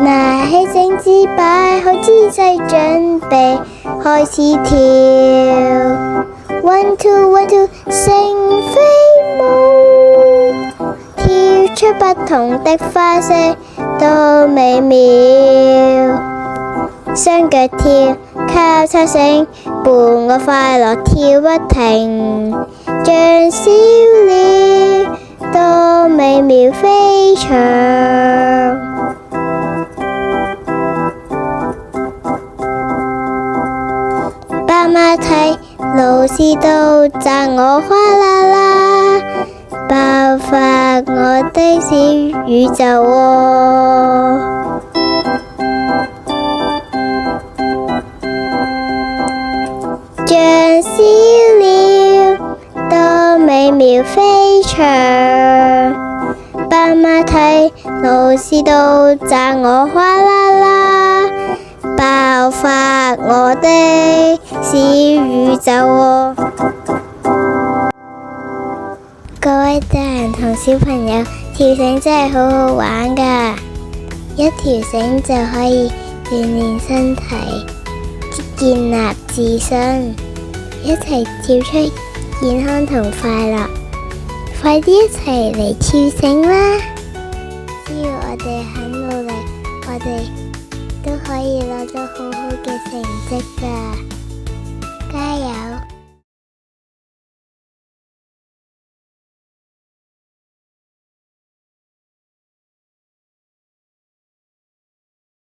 拿起繩子擺好姿勢，準備開始跳。One two one two，成飛舞，跳出不同的花式，多美妙。雙腳跳，交叉繩，伴我快樂跳不停，像小鳥，多美妙飛翔。爸媽睇，老師都讚我嘩啦啦，爆發我的小宇宙喎。像小鳥，多美妙飛翔。爸媽睇，老師都讚我嘩啦啦，爆發我的小宇宙喎。各位大人同小朋友，跳繩真係好好玩㗎，一條繩就可以鍛鍊身體，建立自信，一齊跳出健康同快樂。快啲一齊嚟跳繩啦！只要我哋肯努力，我哋都可以攞到好好嘅成績㗎，加油！